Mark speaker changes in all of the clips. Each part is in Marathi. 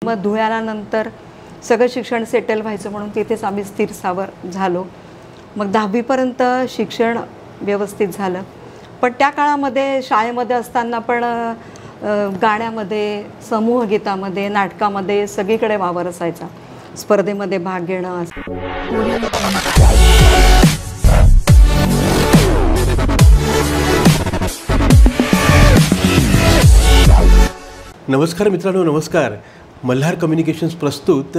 Speaker 1: मग धुळ्याला नंतर सगळं शिक्षण सेटल व्हायचं म्हणून तिथेच आम्ही स्थिर स्थावर झालो. मग 10वीपर्यंत शिक्षण व्यवस्थित झालं. पण त्या काळामध्ये शाळेमध्ये असताना पण गाण्यामध्ये, समूहगीतामध्ये, नाटकामध्ये सगळीकडे वावर असायचा. स्पर्धेमध्ये भाग घेणं.
Speaker 2: नमस्कार मित्रांनो, नमस्कार. मल्हार कम्युनिकेशन्स प्रस्तुत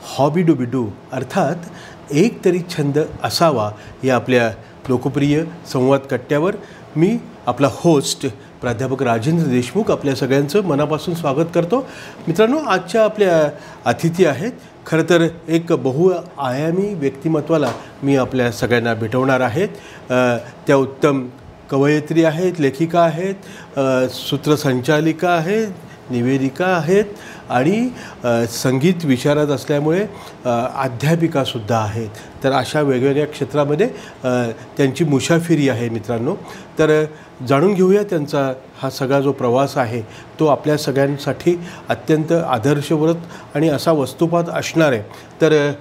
Speaker 2: हॉबी डू बी डू अर्थात एक तरी छंद असावा या आपल्या लोकप्रिय संवाद कट्ट्यावर मी आपला होस्ट प्राध्यापक राजेंद्र देशमुख आपल्या सगळ्यांचं मनापासून स्वागत करतो. मित्रांनो, आजच्या आपल्या अतिथी आहेत. खरं तर एक बहुआयामी व्यक्तिमत्वाला मी आपल्या सगळ्यांना भेटवणार आहेत. त्या उत्तम कवयित्री आहेत, लेखिका आहेत, सूत्रसंचालिका आहेत, निवेदिका आहेत आणि संगीत विशारद असल्यामुळे अध्यापिकासुद्धा आहेत. तर अशा वेगवेगळ्या क्षेत्रामध्ये त्यांची मुसाफिरी आहे मित्रांनो. तर जाणून घेऊया त्यांचा हा सगळा जो प्रवास आहे तो आपल्या सगळ्यांसाठी अत्यंत आदर्शवत आणि असा वस्तुपात असणार आहे. तर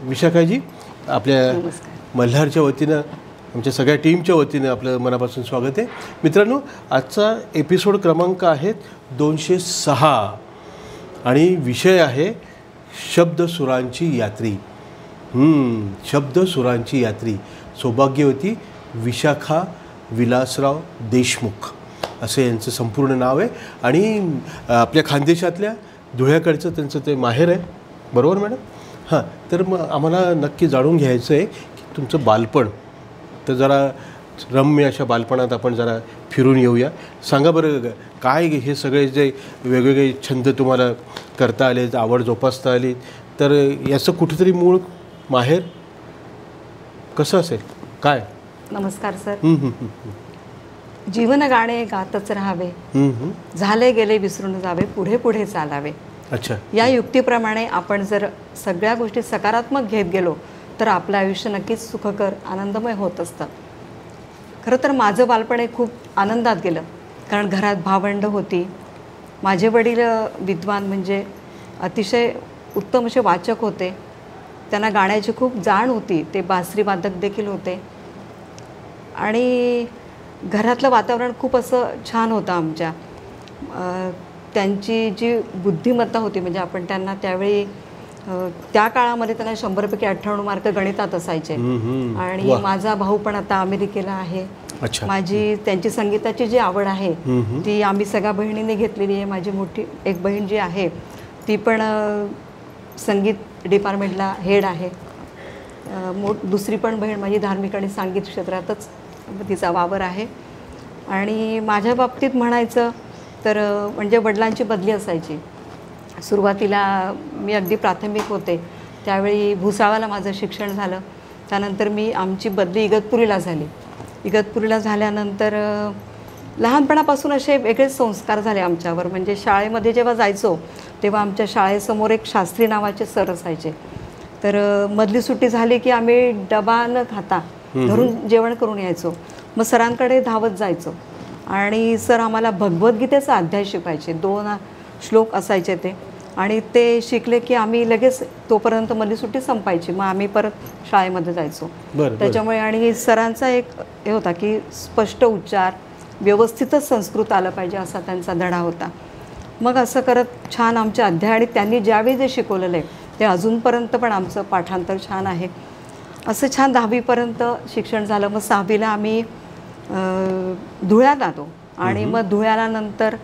Speaker 2: विशाखाजी, आपल्या मल्हारच्या वतीनं, आमच्या सगळ्या टीमच्या वतीनं आपलं मनापासून स्वागत आहे. मित्रांनो, आजचा एपिसोड क्रमांक आहेत 206 आणि विषय आहे शब्दसुरांची यात्री. शब्दसुरांची यात्री. सौभाग्यवती विशाखा विलासराव देशमुख असं यांचं संपूर्ण नाव आहे. आणि आपल्या खानदेशातल्या धुळ्याकडचं त्यांचं ते माहेर आहे, बरोबर मॅडम? हां, तर मग आम्हाला नक्की जाणून घ्यायचं आहे की तुमचं बालपण. तर जरा रम्य अशा बालपणात आपण जरा फिरून येऊया. सांगा बरं, काय हे सगळे जे वेगवेगळे छंद तुम्हाला करता आले, आवड जोपासता आली, तर याचं कुठेतरी मूळ माहेर कसं असेल, काय?
Speaker 1: नमस्कार सर. जीवन गाणे गातच राहावे, झाले गेले विसरून जावे, पुढे पुढे चालावे.
Speaker 2: अच्छा.
Speaker 1: या युक्तीप्रमाणे आपण जर सगळ्या गोष्टी सकारात्मक घेत गेलो तर आपलं आयुष्य नक्कीच सुखकर, आनंदमय होत असतं. खरं तर माझं बालपण हे खूप आनंदात गेलं, कारण घरात भावंड होती. माझे वडील विद्वान, म्हणजे अतिशय उत्तम असे वाचक होते. त्यांना गाण्याची खूप जाण होती. ते बासरी वादक देखील होते. आणि घरातलं वातावरण खूप असं छान होतं आमच्या. त्यांची जी बुद्धिमत्ता होती, म्हणजे आपण त्यांना त्यावेळी त्या काळामध्ये त्यांना 100पैकी 98 मार्क गणितात असायचे. आणि माझा भाऊ पण आता अमेरिकेला आहे. माझी त्यांची संगीताची जी आवड आहे ती आम्ही सगळ्या बहिणीने घेतलेली आहे. माझी मोठी एक बहीण जी आहे ती पण संगीत डिपार्टमेंटला हेड आहे. दुसरी पण बहीण माझी धार्मिक आणि संगीत क्षेत्रातच तिचा वावर आहे. आणि माझ्या बाबतीत म्हणायचं तर म्हणजे वडिलांची बदली असायची. सुरुवातीला मी अगदी प्राथमिक होते त्यावेळी भुसावळला माझं शिक्षण झालं. त्यानंतर आमची बदली इगतपुरीला झाली. इगतपुरीला झाल्यानंतर लहानपणापासून असे वेगळेच संस्कार झाले आमच्यावर. म्हणजे शाळेमध्ये जेव्हा जायचो तेव्हा आमच्या शाळेसमोर एक शास्त्री नावाचे सर असायचे. तर मधली सुट्टी झाली की आम्ही डबा न खाता घरून जेवण करून यायचो. मग सरांकडे धावत जायचो आणि सर आम्हाला भगवद्गीतेचा अध्याय शिकवायचे. 2 श्लोक असायचे ते, आणि ते शिकले की आम्ही लगेच तोपर्यंत मधली सुट्टी संपायची. मग आम्ही परत शाळेमध्ये जायचो. त्याच्यामुळे आणि सरांचा एक हे होता की स्पष्ट उच्चार, व्यवस्थितच संस्कृत आलं पाहिजे असा त्यांचा धडा होता. मग असं करत छान आमचे अध्याय, आणि त्यांनी ज्यावेळी जे शिकवलेलं आहे ते अजूनपर्यंत पण आमचं पाठांतर छान आहे. असं छान 10वीपर्यंत शिक्षण झालं. मग 6वीला आम्ही धुळ्यात आलो. आणि मग धुळ्याला नंतर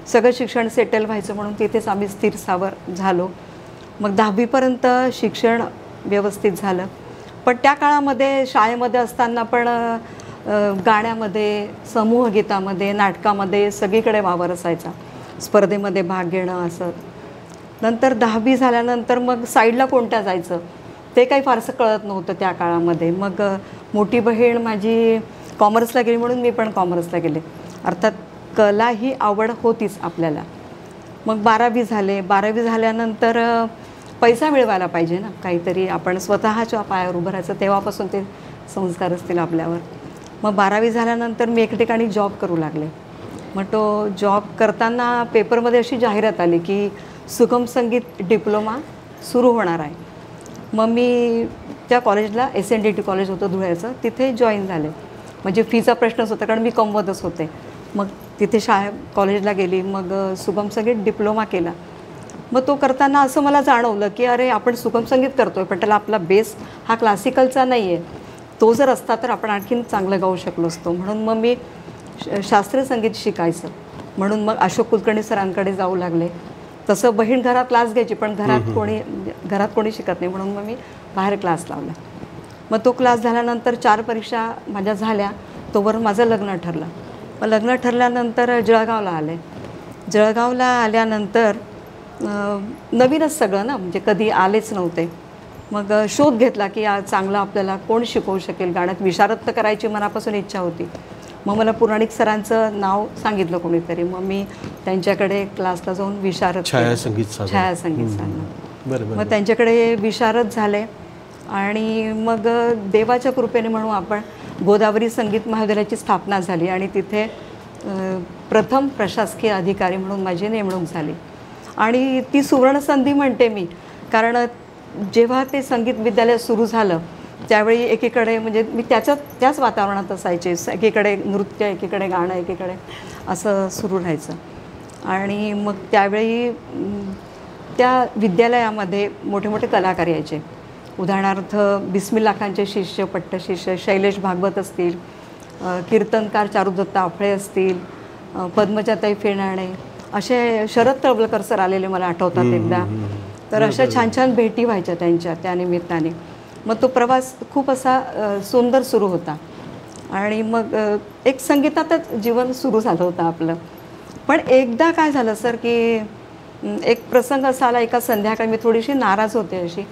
Speaker 1: सगळं शिक्षण सेटल व्हायचं म्हणून तिथेच आम्ही स्थिर स्थावर झालो. मग 10वीपर्यंत शिक्षण व्यवस्थित झालं. पण त्या काळामध्ये शाळेमध्ये असताना पण गाण्यामध्ये, समूहगीतामध्ये, नाटकामध्ये सगळीकडे वावर असायचा. स्पर्धेमध्ये भाग घेणं असं. नंतर 10वी झाल्यानंतर मग साईडला कोणत्या जायचं ते काही फारसं कळत नव्हतं त्या काळामध्ये. मग मोठी बहीण माझी कॉमर्सला गेली म्हणून मी पण कॉमर्सला गेले. अर्थात कला ही आवड होतीच आपल्याला. मग 12वी झाले. 12वी झाल्यानंतर पैसा मिळवायला पाहिजे ना, काहीतरी आपण स्वतःच्या पायावर उभं राहायचं. तेव्हापासून ते संस्कार असतील आपल्यावर. मग 12वी झाल्यानंतर मी एके ठिकाणी जॉब करू लागले. मग तो जॉब करताना पेपरमध्ये अशी जाहिरात आली की सुगम संगीत डिप्लोमा सुरू होणार आहे. मग मी त्या कॉलेजला SNDT कॉलेज होतं धुळ्याचं, तिथे जॉईन झाले. म्हणजे फीचा प्रश्नच होता कारण मी कमवतच होते. मग तिथे कॉलेजला गेली, मग सुगम संगीत डिप्लोमा केला. मग तो करताना असं मला जाणवलं की अरे आपण सुगम संगीत करतोय पण त्याला आपला बेस हा क्लासिकलचा नाही आहे. तो जर असता तर आपण आणखीन चांगलं गाऊ शकलो असतो. म्हणून मग मी शास्त्रीय संगीत शिकायचं म्हणून मग अशोक कुलकर्णी सरांकडे जाऊ लागले. तसं बहीण घरात क्लास घ्यायची पण घरात कोणी शिकत नाही म्हणून मग मी बाहेर क्लास लावला. मग तो क्लास झाल्यानंतर 4 परीक्षा माझ्या झाल्या, तोवर माझं लग्न ठरलं. मग लग्न ठरल्यानंतर जळगावला आले. जळगावला आल्यानंतर नवीनच सगळं ना, म्हणजे कधी आलेच नव्हते. मग शोध घेतला की चांगलं आपल्याला कोण शिकवू शकेल. गाण्यात विशारद तर करायची मनापासून इच्छा होती. मग मला पुराणिक सरांचं नाव सांगितलं कोणीतरी. मग मी त्यांच्याकडे क्लासला जाऊन विशारद
Speaker 2: छायासंगीत
Speaker 1: साधना. मग त्यांच्याकडे विशारद झाले आणि मग देवाच्या कृपेने म्हणू आपण गोदावरी संगीत महाविद्यालयाची स्थापना झाली आणि तिथे प्रथम प्रशासकीय अधिकारी म्हणून माझी नेमणूक झाली. आणि ती सुवर्णसंधी म्हणते मी, कारण जेव्हा ते संगीत विद्यालय सुरू झालं त्यावेळी एकीकडे म्हणजे मी त्याच वातावरणात असायचे. एकीकडे नृत्य, एकीकडे गाणं, एकीकडे असं सुरू राहायचं. आणि मग त्यावेळी त्या विद्यालयामध्ये मोठे मोठे कलाकार यायचे. उदाहरणार्थ बिस्मिल्ला खानचे शिष्य, पट्टशिष्य शैलेश भागवत असतील, कीर्तनकार चारुदत्त आफ्ळे असतील, पद्मजाताई फेणाणे, असे शरद तळवलकर सर आलेले मला आठवतात एकदा. तर अशा छान छान भेटी व्हायच्या त्यांच्या त्या निमित्ताने. मग तो प्रवास खूप असा सुंदर सुरू होता. आणि मग एक संगीतातच जीवन सुरू झालं होतं आपलं. पण एकदा काय झालं सर की एक प्रसंग असा आला, एका संध्याकाळी मी थोडीशी नाराज होते अशी.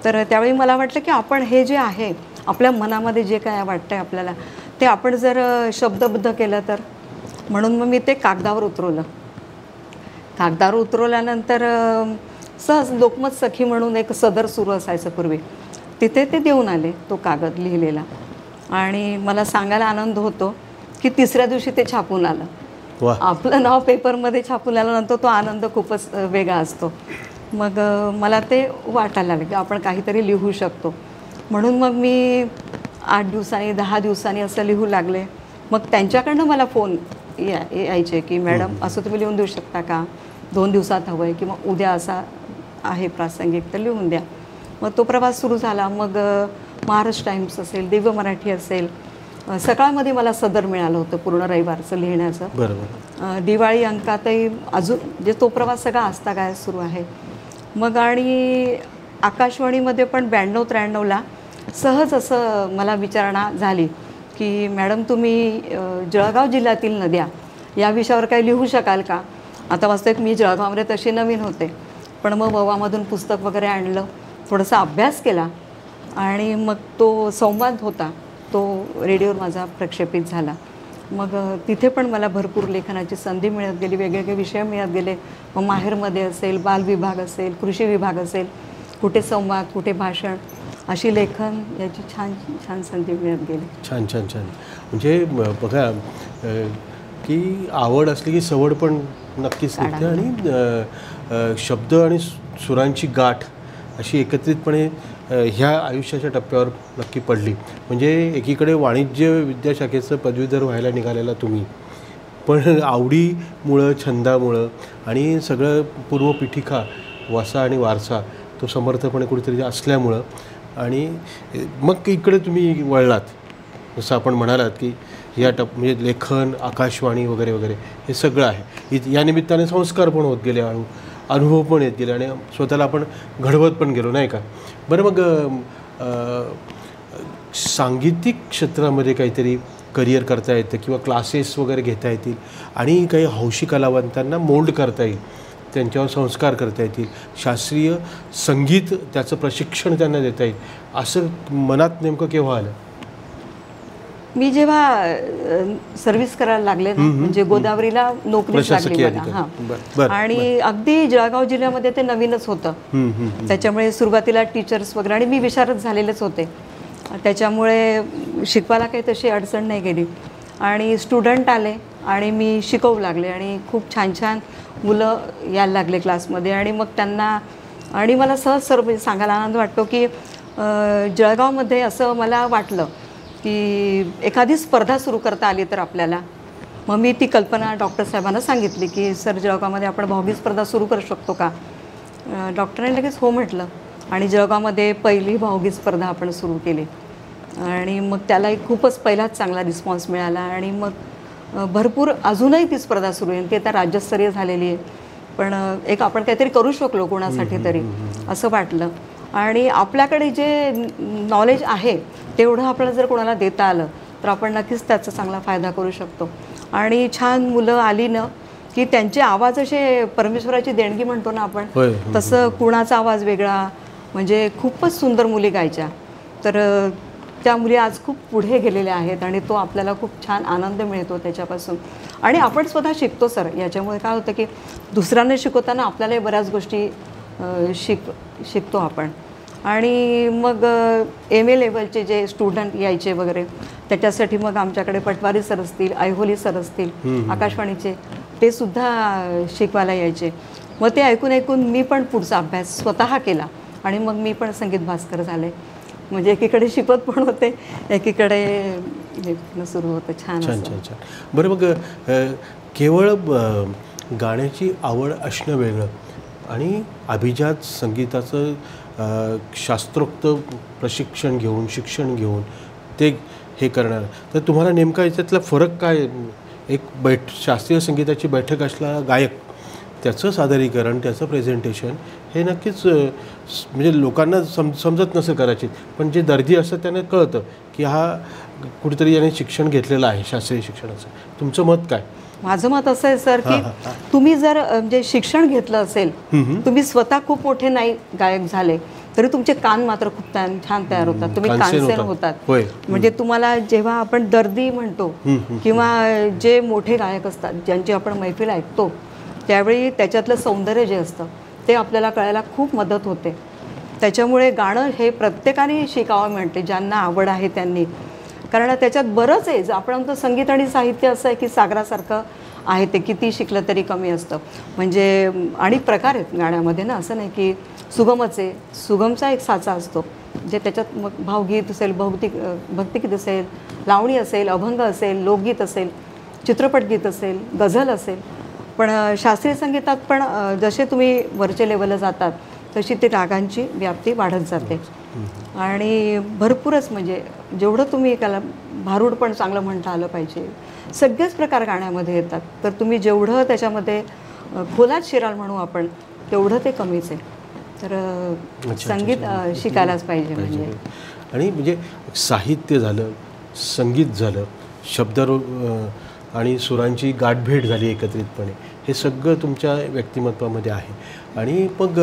Speaker 1: तर त्यावेळी मला वाटलं की आपण हे जे आहे आपल्या मनामध्ये जे काय वाटतं आहे आपल्याला ते आपण जर शब्दबद्ध केलं तर. म्हणून मग मी ते कागदावर उतरवलं. कागदावर उतरवल्यानंतर सहज लोकमत सखी म्हणून एक सदर सुरू असायचं पूर्वी, तिथे ते देऊन आले तो कागद लिहिलेला. आणि मला सांगायला आनंद होतो की 3ऱ्या दिवशी ते छापून आलं. आपलं नाव पेपरमध्ये छापून आल्यानंतर तो आनंद खूपच वेगळा असतो. मग मला ते वाटायला लागलं की आपण काहीतरी लिहू शकतो. म्हणून मग मी 8 दिवसांनी 10 दिवसांनी असं लिहू लागले. मग त्यांच्याकडनं मला फोन यायचे की मॅडम असं तुम्ही लिहून देऊ शकता का, 2 दिवसात हवं आहे किंवा उद्या असा आहे प्रासंगिक तर लिहून द्या. मग तो प्रवास सुरू झाला. मग महाराष्ट्र टाइम्स असेल, दिव्य मराठी असेल, सकाळमध्ये मला सदर मिळालं होतं पूर्ण रविवारचं लिहिण्याचं.
Speaker 2: बरोबर.
Speaker 1: दिवाळी अंकातही अजून जे तो प्रवास सगळा आजतागायत सुरू आहे. मग आणि आकाशवाणीमध्ये पण 92-93ला सहज असं मला विचारणा झाली की मॅडम तुम्ही जळगाव जिल्ह्यातील नद्या या विषयावर काही लिहू शकाल का. आता वास्तविक मी जळगावमध्ये तशी नवीन होते, पण मग ववामधून पुस्तक वगैरे आणलं, थोडासा अभ्यास केला आणि मग तो संवाद होता तो रेडिओवर माझा प्रक्षेपित झाला. मग तिथे पण मला भरपूर लेखनाची संधी मिळत गेली, वेगवेगळे विषय मिळत गेले. मग माहेरमध्ये असेल, बाल विभाग असेल, कृषी विभाग असेल, कुठे संवाद, कुठे भाषण, अशी लेखन याची छान छान संधी मिळत गेली.
Speaker 2: छान छान छान. म्हणजे बघा की आवड असली की सवड पण नक्कीच निघते. आणि शब्द आणि सुरांची गाठ अशी एकत्रितपणे ह्या आयुष्याच्या टप्प्यावर नक्की पडली. म्हणजे एकीकडे वाणिज्य विद्याशाखेचं पदवीधर व्हायला निघालेला तुम्ही, पण आवडीमुळं, छंदामुळं आणि सगळं पूर्वपीठिका, वसा आणि वारसा तो समर्थपणे कुठेतरी असल्यामुळं आणि मग इकडे तुम्ही वळलात. जसं आपण म्हणालात की या म्हणजे लेखन, आकाशवाणी वगैरे वगैरे हे सगळं आहे. या निमित्ताने संस्कार पण होत गेले, अनुभव पण येत गेले आणि स्वतःला आपण घडवत पण गेलो, नाही का. बरं, मग सांगीतिक क्षेत्रामध्ये काहीतरी करिअर करता येतं किंवा क्लासेस वगैरे घेता येतील आणि काही हौशी कलावंतांना मोल्ड करता येईल, त्यांच्यावर संस्कार करता येतील, शास्त्रीय संगीत त्याचं प्रशिक्षण त्यांना देता येईल, असं मनात नेमकं केव्हा आलं?
Speaker 1: मी जेव्हा सर्व्हिस करायला लागले ना, म्हणजे गोदावरीला नोकरीच लागली मला. हां. आणि अगदी जळगाव जिल्ह्यामध्ये ते नवीनच होतं, त्याच्यामुळे सुरुवातीला टीचर्स वगैरे, आणि मी विशारद झालेलेच होते, त्याच्यामुळे शिकवायला काही तशी अडचण नाही गेली. आणि स्टुडंट आले आणि मी शिकवू लागले आणि खूप छान छान मुलं यायला लागले क्लासमध्ये. आणि मग त्यांना आणि मला सहज सर्व म्हणजे सांगायला आनंद वाटतो की जळगावमध्ये असं मला वाटलं की एखादी स्पर्धा सुरू करता आली तर आपल्याला. मग मी ती कल्पना डॉक्टर साहेबांना सांगितली की सर जळगावमध्ये आपण भावगीत स्पर्धा सुरू करू शकतो का. डॉक्टरांनी लगेच हो म्हटलं आणि जळगावमध्ये पहिली भावगीत स्पर्धा आपण सुरू केली. आणि मग त्याला एक खूपच पहिलाच चांगला रिस्पॉन्स मिळाला. आणि मग भरपूर अजूनही ती स्पर्धा सुरू आहे. ती आता राज्यस्तरीय झालेली आहे. पण एक आपण काहीतरी करू शकलो कोणासाठी तरी असं वाटलं. आणि आपल्याकडे जे नॉलेज आहे तेवढं आपल्याला जर कोणाला देता आलं तर आपण नक्कीच त्याचा चांगला फायदा करू शकतो. आणि छान मुलं आली ना की त्यांचे आवाज असे परमेश्वराची देणगी म्हणतो ना आपण, तसं कुणाचा आवाज वेगळा, म्हणजे खूपच सुंदर मुली गायच्या. तर त्या मुली आज खूप पुढे गेलेल्या आहेत आणि तो आपल्याला खूप छान आनंद मिळतो त्याच्यापासून. आणि आपण स्वतः शिकतो सर. याच्यामुळे काय होतं की दुसऱ्यांना शिकवताना आपल्यालाही बऱ्याच गोष्टी शिकतो आपण. आणि मग MA लेवलचे जे स्टुडंट यायचे वगैरे त्याच्यासाठी मग आमच्याकडे पटवारी सर असतील, ऐहोली सर असतील आकाशवाणीचे, ते सुद्धा शिकवायला यायचे. मग ते ऐकून मी पण पुढचा अभ्यास स्वतः केला आणि मग मी पण संगीत भास्कर झाले. म्हणजे एकीकडे शिकवत पण होते, एकीकडे सुरू होतं. छान
Speaker 2: छान छान छान. बरं, मग केवळ गाण्याची आवड असणं वेगळं आणि अभिजात संगीताचं शास्त्रोक्त प्रशिक्षण घेऊन, शिक्षण घेऊन ते हे करणार, तर तुम्हाला नेमका याच्यातला फरक काय? एक शास्त्रीय संगीताची बैठक असला गायक, त्याचं सादरीकरण, त्याचं प्रेझेंटेशन हे नक्कीच म्हणजे लोकांना समजत नसेल कदाचित, पण जे दर्दी असतं त्यांना कळतं की हा कुठेतरी याने शिक्षण घेतलेलं आहे शास्त्रीय शिक्षणाचं. तुमचं मत काय?
Speaker 1: माझं मत असं आहे सर की तुम्ही जर म्हणजे शिक्षण घेतलं असेल, तुम्ही स्वतः खूप मोठे नाही गायक झाले तरी तुमचे कान मात्र खूप छान तयार होतात. तुम्ही कानसेन होतात. म्हणजे तुम्हाला जेव्हा आपण दर्दी म्हणतो किंवा जे मोठे गायक असतात ज्यांची आपण मैफिल ऐकतो त्यावेळी त्याच्यातलं सौंदर्य जे असतं ते आपल्याला कळायला खूप मदत होते. त्याच्यामुळे गाणं हे प्रत्येकाने शिकावं म्हणते, ज्यांना आवड आहे त्यांनी. कारण त्याच्यात बरंच आहे. आपण म्हणतो संगीत आणि साहित्य असं आहे की सागरासारखं आहे, ते किती शिकलं तरी कमी असतं. म्हणजे आणि प्रकार आहेत गाण्यामध्ये ना, असं नाही की सुगमच आहे. सुगमचा एक साचा असतो जे त्याच्यात मग भावगीत असेल, भक्तिगीत असेल, लावणी असेल, अभंग असेल, लोकगीत असेल, चित्रपटगीत असेल, गझल असेल. पण शास्त्रीय संगीतात पण जसे तुम्ही वरच्या लेवलला जातात तशी ती रागांची व्याप्ती वाढत जाते. आणि भरपूरच म्हणजे जेवढं तुम्ही त्याला भारूड पण चांगलं म्हणता आलं पाहिजे, सगळेच प्रकार गाण्यामध्ये येतात. तर तुम्ही जेवढं त्याच्यामध्ये खोलात शिराल म्हणू आपण तेवढं ते कमीच आहे. तर संगीत शिकायलाच पाहिजे म्हणजे.
Speaker 2: आणि म्हणजे साहित्य झालं, संगीत झालं, शब्द आणि सुरांची गाठभेट झाली एकत्रितपणे, हे सगळं तुमच्या व्यक्तिमत्वामध्ये आहे. आणि मग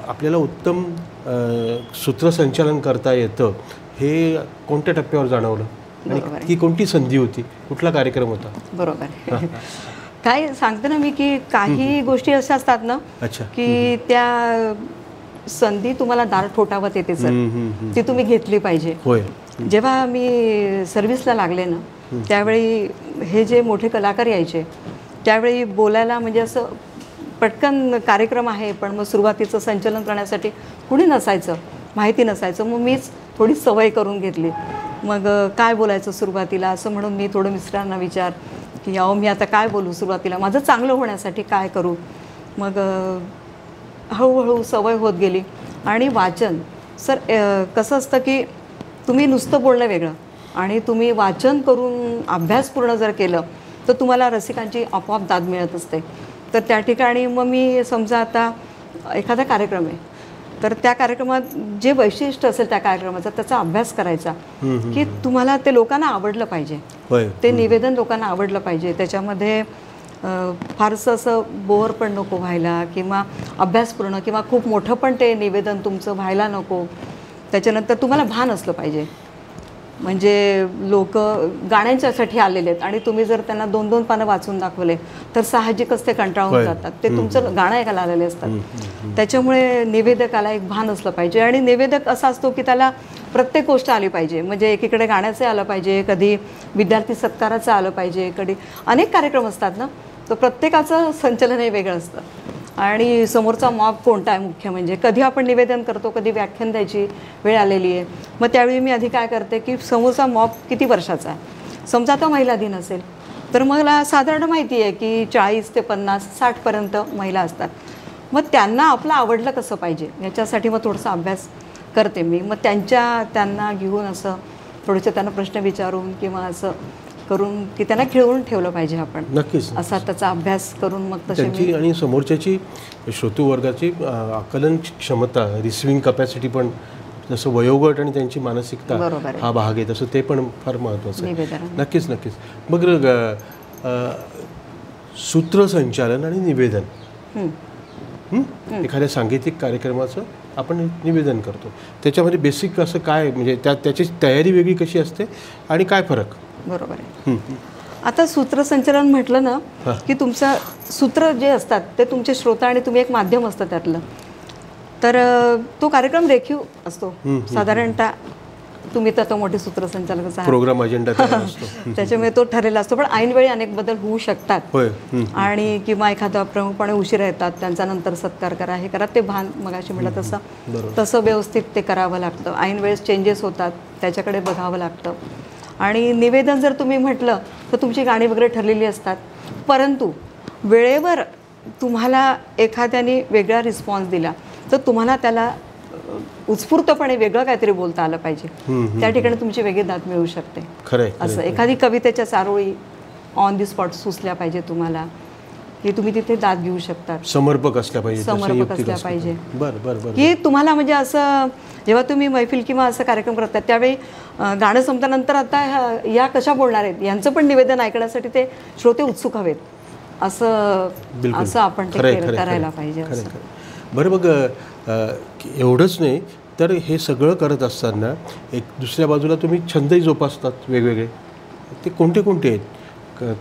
Speaker 2: आपल्याला उत्तम सूत्रसंचालन करता येतं हे कोणत्या टप्प्यावर जाणवलं आणि ती कोणती संधी होती, कुठला कार्यक्रम होता?
Speaker 1: बरोबर. काय सांगते ना मी की काही गोष्टी अशा असतात ना की त्या संधी तुम्हाला दार ठोठावत येते सर, ती तुम्ही घेतली पाहिजे. जेव्हा मी सर्व्हिसला लागले ना त्यावेळी हे जे मोठे कलाकार यायचे त्यावेळी बोलायला म्हणजे असं पटकन कार्यक्रम आहे पण मग सुरुवातीचं संचलन करण्यासाठी कुणी नसायचं, माहिती नसायचं. मग मीच थोडी सवय करून घेतली. मग काय बोलायचं सुरुवातीला असं म्हणून मी थोडं मिस्टरांना विचार की अहो मी आता काय बोलू सुरुवातीला, माझं चांगलं होण्यासाठी काय करू. मग हळूहळू सवय होत गेली. आणि वाचन सर कसं असतं की तुम्ही नुसतं बोलणं वेगळं आणि तुम्ही वाचन करून अभ्यास पूर्ण जर केलं तर तुम्हाला रसिकांची आपोआप दाद मिळत असते. तर त्या ठिकाणी मग मी समजा आता एखादा कार्यक्रम आहे तर त्या कार्यक्रमात जे वैशिष्ट्य असेल त्या कार्यक्रमाचा त्याचा अभ्यास करायचा की तुम्हाला ते लोकांना आवडलं पाहिजे, ते निवेदन लोकांना आवडलं पाहिजे. त्याच्यामध्ये फारसं असं बोर पण नको व्हायला किंवा अभ्यासपूर्ण किंवा खूप मोठं पण ते निवेदन तुमचं व्हायला नको. त्याच्यानंतर तुम्हाला भान असलं पाहिजे. म्हणजे लोक गाण्यांच्यासाठी आलेले आहेत आणि तुम्ही जर त्यांना 2-2 पानं वाचून दाखवले तर साहजिकच ते कंटाळून जातात. ते तुमचं गाणं ऐकायला आलेले असतात. त्याच्यामुळे निवेदकाला एक भान असलं पाहिजे. आणि निवेदक असा असतो की त्याला प्रत्येक गोष्ट आली पाहिजे. म्हणजे एकीकडे गाण्याचं आलं पाहिजे, कधी विद्यार्थी सत्काराचं आलं पाहिजे, कधी अनेक कार्यक्रम असतात ना. तर प्रत्येकाचं संचलन हे वेगळं असतं आणि समोरचा मॉब कोणता आहे मुख्य म्हणजे कधी आपण निवेदन करतो, कधी व्याख्यान द्यायची वेळ आलेली आहे. मग त्यावेळी मी आधी काय करते की समोरचा मॉब किती वर्षाचा आहे. समजा तो महिला दिन असेल तर मला साधारण माहिती आहे की 40 ते 50 60पर्यंत महिला असतात. मग त्यांना आपलं आवडलं कसं पाहिजे याच्यासाठी मग थोडासा अभ्यास करते मी. मग त्यांना घेऊन असं थोडेसे त्यांना प्रश्न विचारून किंवा असं करून की त्यांना खिळवून ठेवलं पाहिजे आपण.
Speaker 2: नक्कीच
Speaker 1: असा त्याचा अभ्यास करून मग तशी
Speaker 2: त्यांची आणि समोरच्याची श्रोतृवर्गाची आकलन क्षमता, रिसिव्हिंग कपॅसिटी पण, जसं वयोगट आणि त्यांची मानसिकता हा भाग आहे तसं ते पण फार महत्त्वाचं आहे. नक्कीच नक्कीच. मग सूत्रसंचालन आणि निवेदन, एखाद्या सांगीतिक कार्यक्रमाचं आपण निवेदन करतो त्याच्यामध्ये बेसिक असं काय म्हणजे त्याची तयारी वेगळी कशी असते आणि काय फरक?
Speaker 1: बरोबर आहे. आता सूत्रसंचालन म्हटलं ना की तुमचं सूत्र जे असतात ते तुमचे श्रोता आणि तुम्ही एक माध्यम असतं त्यातलं. तर तो कार्यक्रम रेखीव असतो साधारणतः. तुम्ही तर मोठे सूत्रसंचालकच आहात,
Speaker 2: प्रोग्राम अजेंडा असतो
Speaker 1: त्याच्यामुळे तो ठरलेला असतो. पण ऐनवेळी अनेक बदल होऊ शकतात आणि किंवा एखादा प्रमुखपणे उशिरा येतात, त्यांचा नंतर सत्कार करा, हे करा, ते भान मगाशी म्हटलं तसं व्यवस्थित ते करावं लागतं. ऐनवेळेस चेंजेस होतात, त्याच्याकडे बघावं लागतं. आणि निवेदन जर तुम्ही म्हटलं तर तुमची गाणी वगैरे ठरलेली असतात, परंतु वेळेवर तुम्हाला एखाद्याने वेगळा रिस्पॉन्स दिला तर तुम्हाला त्याला उत्स्फूर्तपणे वेगळं काहीतरी बोलता आलं पाहिजे. त्या ठिकाणी तुमची वेगळी दाद मिळू शकते. असं एखादी कवितेच्या चारोळी ऑन दी स्पॉट सुचल्या पाहिजे तुम्हाला की तुम्ही तिथे दाद घेऊ शकता.
Speaker 2: समर्पक असल्या पाहिजे
Speaker 1: की तुम्हाला म्हणजे असं जेव्हा तुम्ही मैफिल किंवा असं कार्यक्रम करतात त्यावेळी गाणं संपल्यानंतर आता या कशा बोलणार आहेत यांचं पण निवेदन ऐकण्यासाठी ते श्रोते उत्सुक हवेत. असं आपण ते करायला पाहिजे.
Speaker 2: बरं, मग एवढंच नाही तर हे सगळं करत असताना एक दुसऱ्या बाजूला तुम्ही छंदही जोपासतात वेगवेगळे. ते कोणते कोणते आहेत?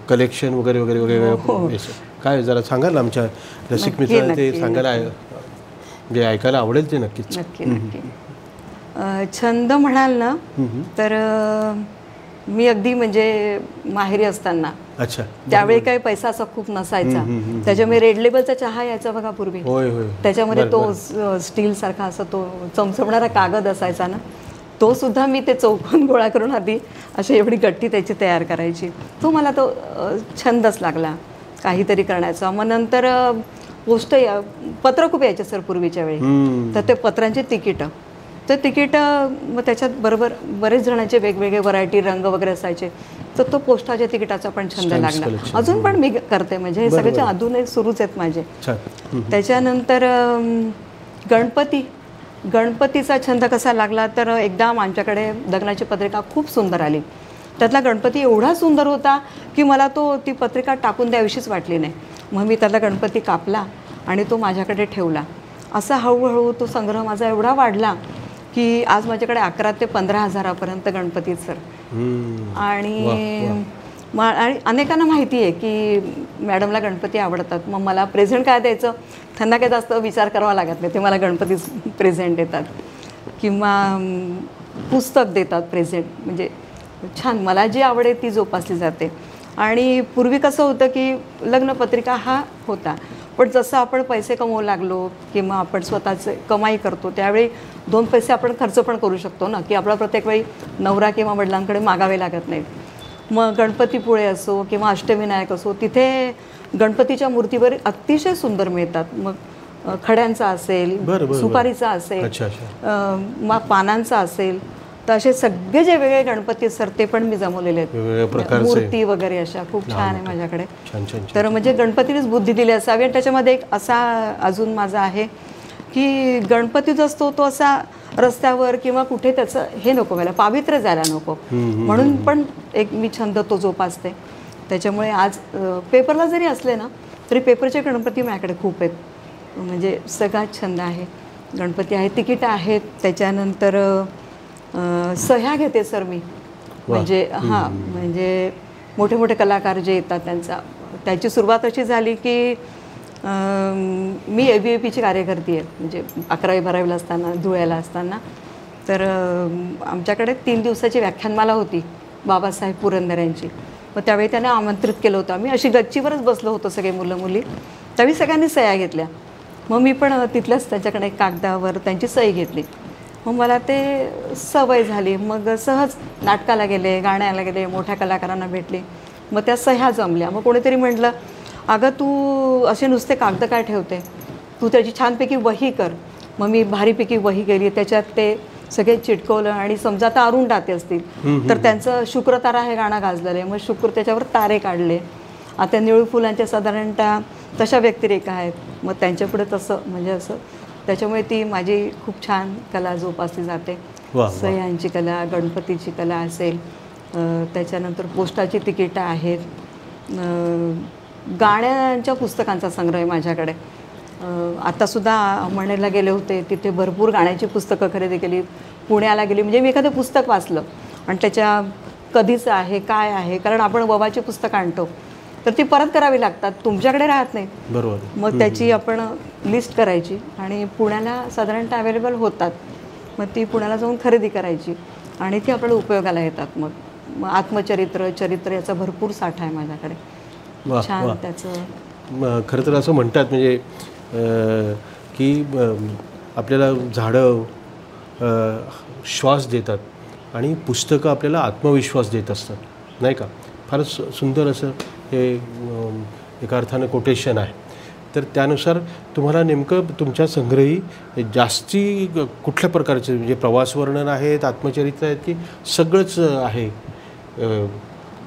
Speaker 2: कलेक्शन वगैरे वगैरे वगैरे काय जरा सांगाल आमच्या रसिक मित्रांना, ते सांगायला जे ऐकायला आवडेल ते नक्कीच.
Speaker 1: नक्की. छंद म्हणाल ना तर मी अगदी म्हणजे माहेरी असताना त्यावेळी काही पैसा असा खूप नसायचा, त्याच्यामुळे रेड लेबलचा चहा यायचा बघा पूर्वी, त्याच्यामध्ये तो स्टील सारखा असा तो चमचमणारा कागद असायचा ना, तो सुद्धा मी ते चौकोन गोळा करून आधी अशी एवढी गट्टी त्याची तयार करायची. तो मला तो छंदच लागला काहीतरी करण्याचा. मग नंतर पत्र खूप यायचे सर पूर्वीच्या वेळी, तर ते पत्रांची तिकीटं, तर तिकीटं मग त्याच्यात बरोबर बरेच जणांचे वेगवेगळे व्हरायटी रंग वगैरे असायचे, तर तो पोस्टाच्या तिकिटाचा पण छंद लागला. अजून पण मी करते, म्हणजे हे सगळ्याचे अजूनही सुरूच आहेत माझे. त्याच्यानंतर गणपतीचा छंद कसा लागला तर एकदा आमच्याकडे लग्नाची पत्रिका खूप सुंदर आली. त्यातला गणपती एवढा सुंदर होता की मला ती पत्रिका टाकून द्यावीशीच वाटली नाही. मग मी त्यातला गणपती कापला आणि तो माझ्याकडे ठेवला. असा हळूहळू तो संग्रह माझा एवढा वाढला की आज माझ्याकडे 11 ते 15 हजारापर्यंत गणपती आहेत सर. आणि अनेकांना माहिती आहे की मॅडमला गणपती आवडतात, मग मला प्रेझेंट काय द्यायचं त्यांना काही जास्त विचार करावा लागत नाही, ते मला गणपती प्रेझेंट देतात किंवा पुस्तक देतात प्रेझेंट. म्हणजे छान, मला जी आवड आहे ती जोपासली जाते. आणि पूर्वी कसं होतं की लग्नपत्रिका हा होता, पण जसं आपण पैसे कमवू लागलो किंवा आपण स्वतःचे कमाई करतो त्यावेळी 2 पैसे आपण खर्च पण करू शकतो ना, की आपला प्रत्येक वेळी नवरा किंवा वडिलांकडे मागावे लागत नाहीत. मग गणपतीपुळे असो किंवा अष्टविनायक असो, तिथे गणपतीच्या मूर्तीवर अतिशय सुंदर मिळतात. मग खड्यांचा असेल, सुपारीचा असेल, मग पानांचा असेल, तर असे सगळे जे वेगळे गणपती सर ते पण मी जमवलेले आहेत, मूर्ती वगैरे अशा खूप छान आहे माझ्याकडे. तर म्हणजे गणपतीनेच बुद्धी दिली असावी. आणि त्याच्यामध्ये एक असा अजून माझा आहे की गणपती जो असतो तो असा रस्त्यावर किंवा कुठे त्याचं हे नको व्हायला, पावित्र्य जायला नको, म्हणून पण एक मी छंद तो जोपासते. त्याच्यामुळे आज पेपरला जरी असले ना तरी पेपरचे गणपती माझ्याकडे खूप आहेत. म्हणजे सगळाच छंद आहे. गणपती आहे, तिकीटं आहेत, त्याच्यानंतर सह्या घेते सर मी. म्हणजे म्हणजे मोठे मोठे कलाकार जे येतात त्याची सुरुवात अशी झाली की मी ABVPची कार्यकर्ती आहे. म्हणजे 11वी-12वीला असताना, धुळ्याला असताना, तर आमच्याकडे 3 दिवसाची व्याख्यानमाला होती बाबासाहेब पुरंदर यांची. मग त्यावेळी त्यांना आमंत्रित केलं होतं. आम्ही अशी गच्चीवरच बसलो होतो सगळे मुलं मुली. त्यावेळी सगळ्यांनी सह्या घेतल्या. मग मी पण तिथल्याच त्यांच्याकडे कागदावर त्यांची सही घेतली. मग मला ते सवय झाली. मग सहज नाटकाला गेले, गाण्याला गेले, मोठ्या कलाकारांना भेटले. मग त्या सह्या जमल्या. मग कोणीतरी म्हटलं, अगं तू असे नुसते कागद काय ठेवते, तू त्याची छानपैकी वही कर. मग मी भारीपैकी वही केली, त्याच्यात ते सगळे चिटकवलं. आणि समजा आता अरुण दाते असतील तर त्यांचं शुक्रतारा हे गाणं गाजलेलं आहे. मग शुक्र त्याच्यावर तारे काढले. आता निळू फुलांच्या साधारणतः तशा व्यक्तिरेखा आहेत. मग त्यांच्यापुढे तसं म्हणजे असं, त्याच्यामुळे ती माझी खूप छान कला जोपासली जाते. सह्यांची कला, गणपतीची कला असेल, त्याच्यानंतर पोस्टाची तिकीटं आहेत, गाण्यांच्या पुस्तकांचा संग्रह आहे माझ्याकडे. आत्तासुद्धा म्हणेला गेले होते, तिथे भरपूर गाण्याची पुस्तकं खरेदी केली. पुण्याला गेली म्हणजे मी एखादं पुस्तक वाचलं आणि त्याच्या कधीचं आहे काय आहे, कारण आपण ववाची पुस्तकं आणतो तर ती परत करावी लागतात, तुमच्याकडे राहत नाही.
Speaker 2: बरोबर.
Speaker 1: मग त्याची आपण लिस्ट करायची आणि पुण्याला साधारणतः अवेलेबल होतात. मग ती पुण्याला जाऊन खरेदी करायची आणि ती आपल्याला उपयोगाला येतात. मग आत्मचरित्र, चरित्र याचा भरपूर साठा आहे माझ्याकडे. छान त्याचं.
Speaker 2: खरं तर असं म्हणतात म्हणजे की आपल्याला झाडं श्वास देतात आणि पुस्तकं आपल्याला आत्मविश्वास देत असतात, नाही का? फारच सुंदर असं हे एका अर्थानं कोटेशन आहे. तर त्यानुसार तुम्हाला नेमकं तुमच्या संग्रही जास्ती कुठल्या प्रकारचे म्हणजे प्रवास वर्णन आहेत, आत्मचरित्र आहेत, की सगळंच आहे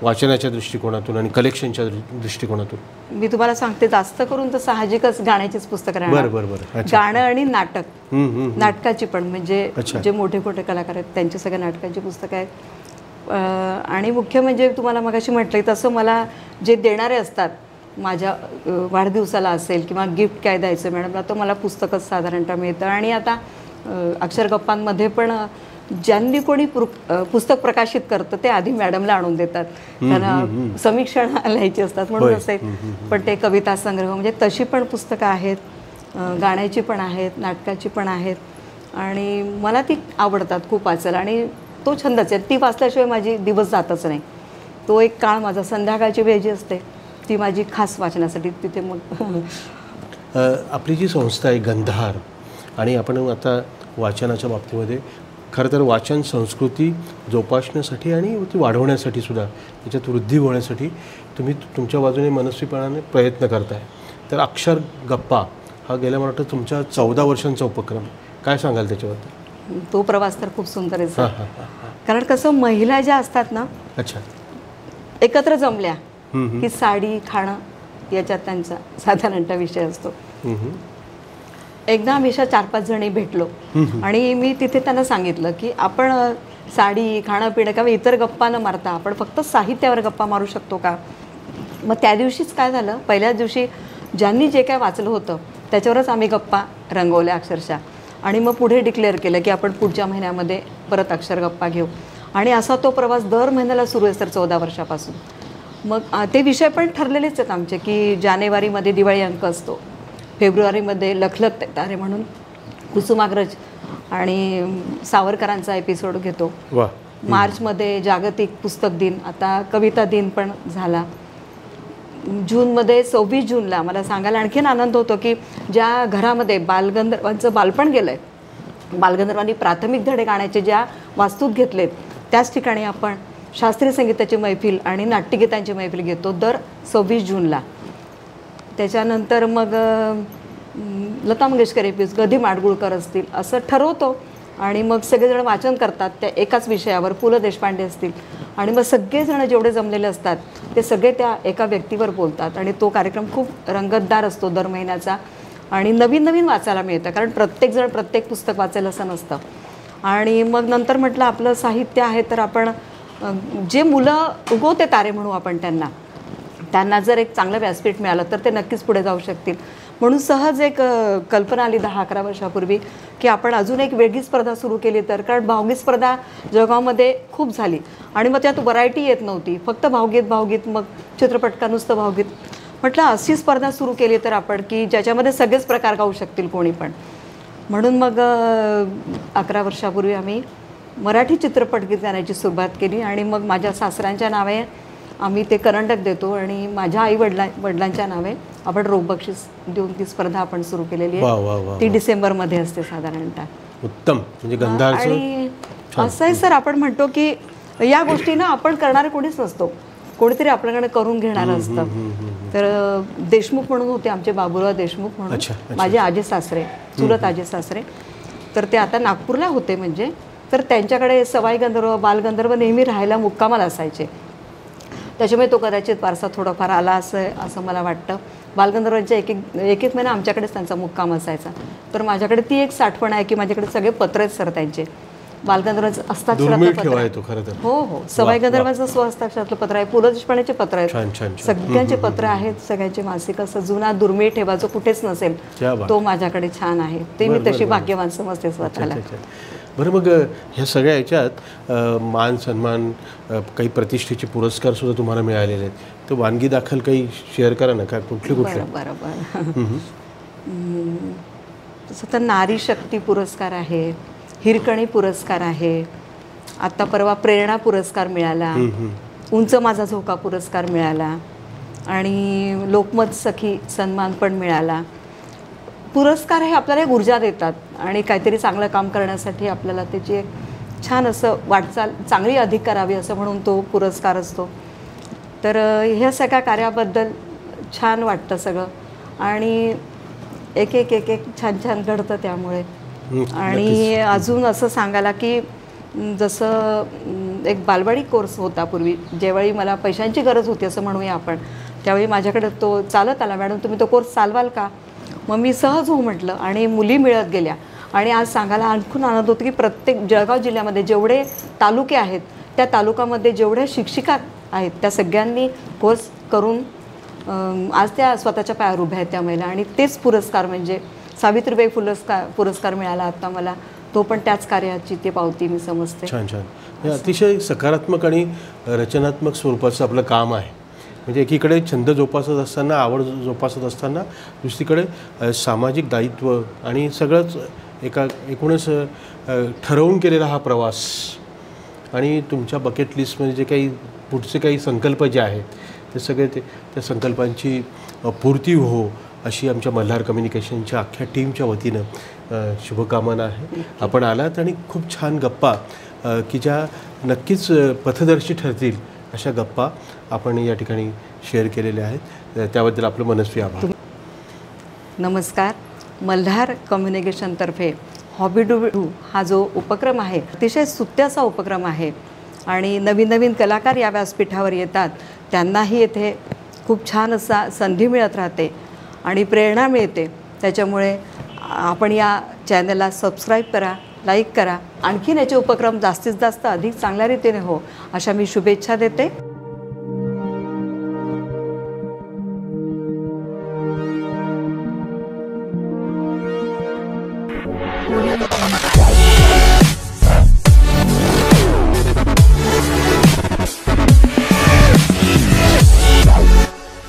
Speaker 2: वाचनाच्या दृष्टिकोनातून आणि कलेक्शनच्या दृष्टिकोनातून?
Speaker 1: मी तुम्हाला सांगते, जास्त करून तर साहजिकच गाण्याचीच पुस्तकं राहणार.
Speaker 2: बरं.
Speaker 1: गाणं आणि नाटक, नाटकाची पण म्हणजे जे मोठे मोठे कलाकार आहेत त्यांची सगळ्या नाटकांची पुस्तकं आहेत. आणि मुख्य म्हणजे तुम्हाला मगाशी म्हटलं तसं मला जे देणारे असतात, माझ्या वाढदिवसाला असेल किंवा गिफ्ट काय द्यायचं मॅडमला, तर मला पुस्तकच साधारणतः मिळतं. आणि आता अक्षरगप्पांमध्ये पण ज्यांनी कोणी पुस्तक प्रकाशित करतं ते आधी मॅडमला आणून देतात, त्यांना समीक्षण लिहायची असतात म्हणून असे. पण ते कविता संग्रह म्हणजे तशी पण पुस्तकं आहेत, गाण्याची पण आहेत, नाटकाची पण आहेत. आणि मला ती आवडतात खूप वाचायला आणि तो छंदच आहे. ती वाचल्याशिवाय माझी दिवस जातच नाही. तो एक काळ माझा, संध्याकाळची वेळ जी असते ती माझी खास वाचण्यासाठी. तिथे मग
Speaker 2: आपली जी संस्था आहे गंधार, आणि आपण आता वाचनाच्या बाबतीमध्ये खरं तर वाचन संस्कृती जोपासण्यासाठी आणि ती वाढवण्यासाठी सुद्धा, त्याच्यात वृद्धी होण्यासाठी तुम्ही तुमच्या बाजूने मनस्वीपणाने प्रयत्न करताय. तर अक्षर गप्पा हा गेल्या मला वाटतं तुमच्या 14 वर्षांचा उपक्रम, काय सांगाल त्याच्याबद्दल?
Speaker 1: तो प्रवास तर खूप सुंदर आहे. कारण कसं, महिला ज्या असतात ना,
Speaker 2: अच्छा,
Speaker 1: एकत्र जमल्या की साडी खाणं याच्यात त्यांचा साधारणतः विषय असतो. एकदा आम्ही 4-5 जणी भेटलो आणि मी तिथे त्यांना सांगितलं की आपण साडी, खाणं पिणं किंवा इतर गप्पा न मारता आपण फक्त साहित्यावर गप्पा मारू शकतो का? मग त्या दिवशीच काय झालं, पहिल्याच दिवशी ज्यांनी जे काय वाचलं होतं त्याच्यावरच आम्ही गप्पा रंगवल्या अक्षरशः. आणि मग पुढे डिक्लेअर केलं की आपण पुढच्या महिन्यामध्ये परत अक्षर गप्पा घेऊ. आणि असा तो प्रवास दर महिन्याला सुरू आहे सर 14 वर्षापासून. मग ते विषय पण ठरलेलेच आहेत आमचे की जानेवारीमध्ये दिवाळी अंक असतो, फेब्रुवारीमध्ये लखलख तारे म्हणून कुसुमाग्रज आणि सावरकरांचा एपिसोड घेतो. मार्चमध्ये जागतिक पुस्तक दिन, आता कविता दिन पण झाला. जूनमध्ये 26 जूनला मला सांगायला आणखीन आनंद होतो की ज्या घरामध्ये बालगंधर्वांचं बालपण गेलं आहे, बालगंधर्वांनी प्राथमिक धडे गाण्याचे ज्या वास्तूत घेतलेत त्याच ठिकाणी आपण शास्त्रीय संगीताची मैफिल आणि नाट्यगीतांची मैफिल घेतो दर 26 जूनला. त्याच्यानंतर मग लता मंगेशकर एपिसोड, गदी माडगुळकर असतील असं ठरवतो आणि मग सगळेजण वाचन करतात त्या एकाच विषयावर. पु ल देशपांडे असतील आणि मग सगळेजण जेवढे जमलेले असतात ते सगळे त्या एका व्यक्तीवर बोलतात. आणि तो कार्यक्रम खूप रंगतदार असतो दर महिन्याचा आणि नवीन नवीन वाचायला मिळतं, कारण प्रत्येकजण प्रत्येक पुस्तक वाचेल असं नसतं. आणि मग नंतर म्हटलं आपलं साहित्य आहे तर आपण जे मुलं उगवते तारे म्हणू आपण त्यांना जर एक चांगलं व्यासपीठ मिळालं तर ते नक्कीच पुढे जाऊ शकतील. म्हणून सहज एक कल्पना आली 10-11 वर्षापूर्वी की आपण अजून एक वेगळी स्पर्धा सुरू केली तर, कारण भावगीत स्पर्धा जगामध्ये खूप झाली आणि मग त्यात व्हरायटी येत नव्हती, फक्त भावगीत, मग चित्रपट का नुसतं भावगीत. म्हटलं अशी स्पर्धा सुरू केली तर आपण की ज्याच्यामध्ये सगळेच प्रकार गाऊ शकतील कोणी पण. म्हणून मग 11 वर्षापूर्वी आम्ही मराठी चित्रपट गीत गाण्याची सुरुवात केली आणि मग माझ्या सासऱ्यांच्या नावे आम्ही ते करंडक देतो आणि माझ्या वडिलांच्या नावे आपण रोख बक्षीस देऊन ती स्पर्धा आपण सुरू केलेली
Speaker 2: वा वा वा
Speaker 1: आहे. ती डिसेंबरमध्ये असते साधारणतः.
Speaker 2: उत्तम. म्हणजे गंधारचं
Speaker 1: आणि असं आहे सर, आपण म्हणतो की या गोष्टी ना आपण करणारे कोणीच नसतो, कोणीतरी आपल्याकडे करून घेणारं असतं. तर देशमुख म्हणून होते आमचे, बाबूराव देशमुख म्हणून माझे आजे सासरे, चुलत आजे सासरे. तर ते आता नागपूरला होते म्हणजे. तर त्यांच्याकडे सवाई गंधर्व, बालगंधर्व नेहमी राहायला मुक्कामाला असायचे. त्याच्यामुळे तो कदाचित वारसा थोडाफार आला असं मला वाटतं. बालगंधर्वांच्या एक एक महिना आमच्याकडेच त्यांचा मुक्काम असायचा. तर माझ्याकडे ती एक साठवण आहे की माझ्याकडे सगळे पत्र आहेत सर त्यांचे. बालगंधर्वांचं हस्ताक्षरातलं पत्र, हो हो, सवाई गंधर्वांचं स्वहस्ताक्षरातलं पत्र आहे, पु ल देशपांडेचे पत्र आहेत, सगळ्यांचे पत्र आहेत, सगळ्यांचे मासिक. असं जुना दुर्मिळ ठेवा जो कुठेच नसेल तो माझ्याकडे छान आहे. ते मी तशी भाग्यवान समजते स्वतःला.
Speaker 2: बरं, मग ह्या सगळ्या याच्यात मान सन्मान, काही प्रतिष्ठेचे पुरस्कार सुद्धा तुम्हाला मिळालेले आहेत. तर वानगी दाखल काही शेअर करा ना, का कुठले कुठले?
Speaker 1: बरोबर. तसं तर नारी शक्ती पुरस्कार आहे, हिरकणी पुरस्कार आहे, आता परवा प्रेरणा पुरस्कार मिळाला, उंच माझा झोका पुरस्कार मिळाला आणि लोकमत सखी सन्मान पण मिळाला. पुरस्कार हे आपल्याला एक ऊर्जा देतात आणि काहीतरी चांगलं काम करण्यासाठी आपल्याला त्याची एक छान असं वाटचाल चांगली अधिक करावी असं म्हणून तो पुरस्कार असतो. तर ह्या सगळ्या कार्याबद्दल छान वाटतं सगळं आणि एक एक एक एक छान छान घडतं त्यामुळे. आणि अजून असं सांगायला की जसं एक बालवाडी कोर्स होता पूर्वी, ज्यावेळी मला पैशांची गरज होती असं म्हणूया आपण, त्यावेळी माझ्याकडे तो चालत आला, मॅडम तुम्ही तो कोर्स चालवाल का? मग मी सहज हो म्हटलं आणि मुली मिळत गेल्या. आणि आज सांगायला आणखून आनंद होतो की प्रत्येक जळगाव जिल्ह्यामध्ये जेवढे तालुके आहेत त्या तालुक्यामध्ये जेवढ्या शिक्षिका आहेत त्या सगळ्यांनी कोर्स करून आज त्या स्वतःच्या पायावर उभ्या आहेत त्या महिला. आणि तेच पुरस्कार म्हणजे सावित्रीबाई पुरस्कार मिळाला आता मला, तो पण त्याच कार्याची ते पावती मी समजते.
Speaker 2: छान छान. हे अतिशय सकारात्मक आणि रचनात्मक स्वरूपाचं आपलं काम आहे. म्हणजे एकीकडे छंद जोपासत असताना, आवड जोपासत असताना, दुसरीकडे सामाजिक दायित्व आणि सगळंच एकूणच ठरवून केलेला हा प्रवास. आणि तुमच्या बकेट लिस्टमध्ये जे काही पुढचे काही संकल्प जे आहेत ते सगळे त्या संकल्पांची पूर्ती हो अशी आमच्या मल्हार कम्युनिकेशनच्या अख्ख्या टीमच्या वतीनं शुभकामना आहे. आपण आलात आणि खूप छान गप्पा की ज्या नक्कीच पथदर्शी ठरतील अशा गप्पा आपण या ठिकाणी शेअर केलेल्या आहेत. त्याबद्दल आपलं मनस्वी आभार.
Speaker 1: नमस्कार. मल्हार कम्युनिकेशनतर्फे हॉबी डू डू हा जो उपक्रम आहे अतिशय स्तुत्य असा उपक्रम आहे आणि नवीन नवीन कलाकार या व्यासपीठावर येतात, त्यांनाही येथे खूप छान असा संधी मिळत राहते आणि प्रेरणा मिळते. त्याच्यामुळे आपण या चॅनलला सबस्क्राईब करा, लाईक करा. आणखीन याचे उपक्रम जास्तीत जास्त अधिक चांगल्या रीतीने हो अशा मी शुभेच्छा देते.